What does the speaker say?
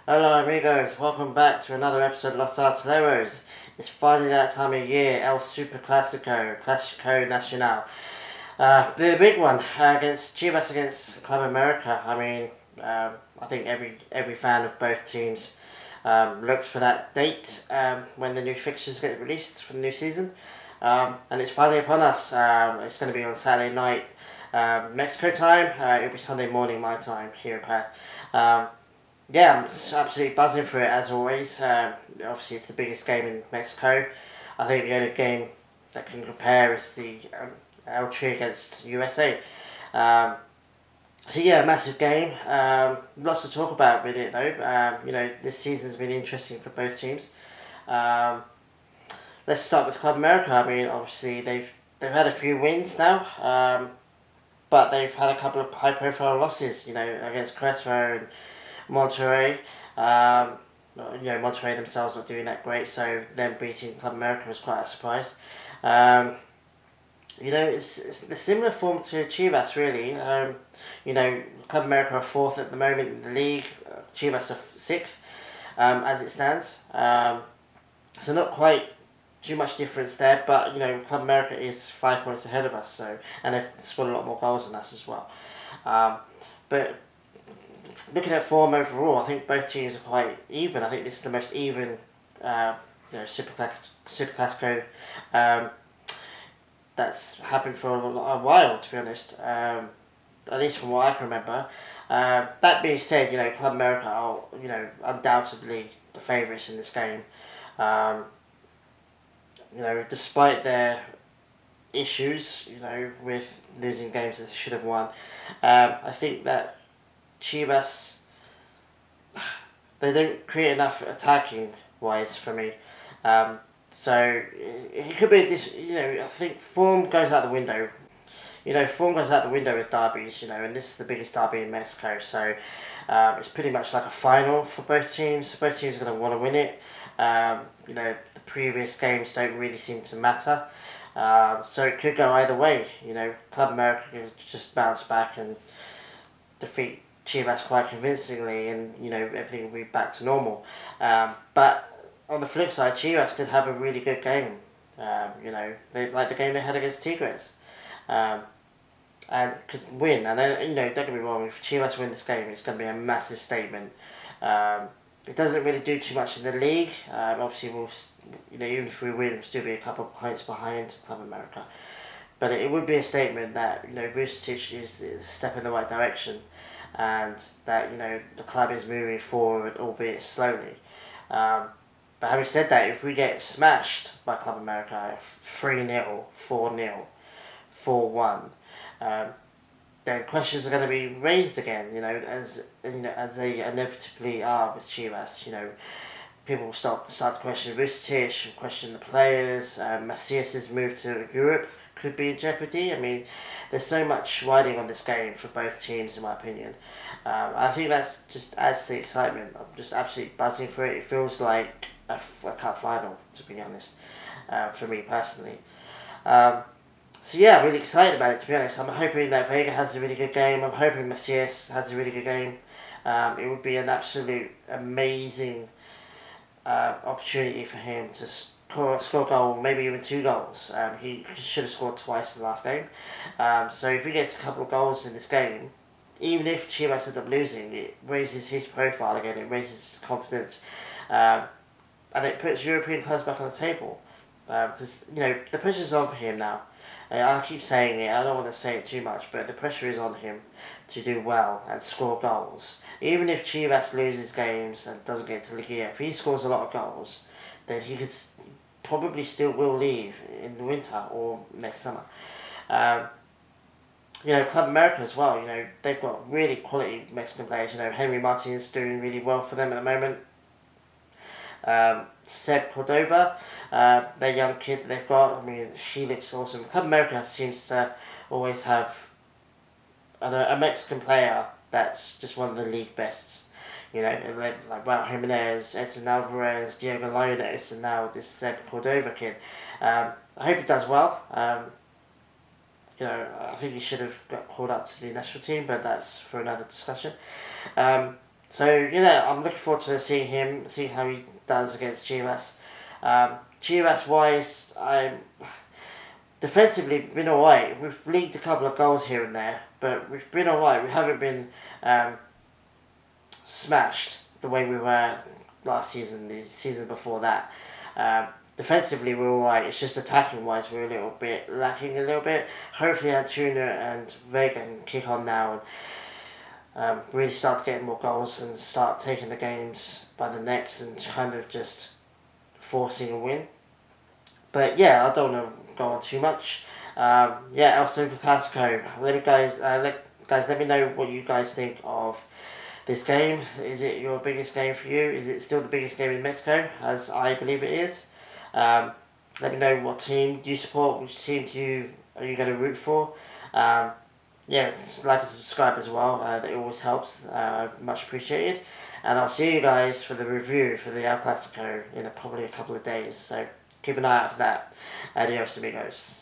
Hello amigos, welcome back to another episode of Los Artilleros. It's finally that time of year, El Super Classico Nacionale. The big one against Chivas against Club America. I think every fan of both teams looks for that date when the new fixtures get released for the new season. And it's finally upon us. It's going to be on Saturday night, Mexico time. It'll be Sunday morning my time here in Perth. Um, yeah, I'm absolutely buzzing for it as always. Obviously, it's the biggest game in Mexico. I think the only game that can compare is the El Tri against USA. Um, so yeah, massive game. Lots to talk about with it though. This season's been interesting for both teams. Um, let's start with Club America. I mean, obviously they've had a few wins now, but they've had a couple of high-profile losses. Against Querétaro and Monterrey. Um, Monterrey themselves not doing that great, so them beating Club America was quite a surprise. Um, it's a similar form to Chivas, really. Club America are fourth at the moment in the league. Chivas are sixth, as it stands. So not quite too much difference there, but Club America is 5 points ahead of us, and they've scored a lot more goals than us as well. But looking at form overall, I think both teams are quite even. I think this is the most even Super Classico that's happened for a while, to be honest. At least from what I can remember. That being said, Club America are undoubtedly the favourites in this game. Um, Despite their issues, with losing games that they should have won, I think that Chivas, they don't create enough attacking wise for me. So it could be this. I think form goes out the window. Form goes out the window with derbies. And this is the biggest derby in Mexico. So it's pretty much like a final for both teams. Both teams are going to want to win it. The previous games don't really seem to matter. So it could go either way. Club America could just bounce back and defeat Chivas quite convincingly, and everything will be back to normal. But on the flip side, Chivas could have a really good game. Like the game they had against Tigres, um, and could win. And don't get me wrong, if Chivas win this game, it's going to be a massive statement. It doesn't really do too much in the league. Obviously, even if we win, we'll still be a couple of points behind Club America. But it would be a statement that Vucetic is a step in the right direction, and that the club is moving forward, albeit slowly. But having said that, if we get smashed by Club America 3-0, 4-0, 4-1, um, then questions are going to be raised again. As they inevitably are with Chivas. People will start to question Vucetic, question the players. Macias's move to Europe could be in jeopardy. I mean, there's so much riding on this game for both teams, in my opinion. I think that's just adds to the excitement. I'm just absolutely buzzing for it. It feels like a cup final, to be honest, for me personally. Um, so yeah, I'm really excited about it, to be honest. I'm hoping that Vega has a really good game. I'm hoping Macias has a really good game. It would be an absolute amazing opportunity for him to score a goal, maybe even 2 goals. He should have scored twice in the last game. So if he gets a couple of goals in this game, even if Chivas end up losing, it raises his profile again, it raises his confidence, um, and it puts European clubs back on the table. Because, the pressure's on for him now. I keep saying it, I don't want to say it too much, but the pressure is on him to do well and score goals. Even if Chivas loses games and doesn't get to Liga, if he scores a lot of goals, then he could probably still will leave in the winter or next summer. Um, Club America as well, they've got really quality Mexican players. Henry Martinez doing really well for them at the moment. Seb Cordova, their young kid that they've got, I mean, he looks awesome. Club America seems to always have a Mexican player that's just one of the league bests. Like Raul Jimenez, Edson Alvarez, Diego Lainez, and now this Seb Cordova kid. I hope he does well. I think he should have got called up to the national team, but that's for another discussion. So I'm looking forward to seeing how he does against Chivas. Chivas wise, I'm defensively been alright. We've leaked a couple of goals here and there, but we've been alright. We haven't been um, smashed the way we were last season, the season before that. Defensively, we're alright. It's just attacking wise, we're a little bit lacking a little bit. Hopefully, Antuna and Vega can kick on now and really start getting more goals and start taking the games by the necks and kind of just forcing a win. But yeah, I don't want to go on too much. El Super Classico. Let me know what you guys think of this game. Is it your biggest game for you? Is it still the biggest game in Mexico, as I believe it is? Um, Let me know what team do you support. Which team are you going to root for? Like and subscribe as well. That always helps. Much appreciated. And I'll see you guys for the review for the El Clasico in probably a couple of days. So keep an eye out for that. Adios, amigos.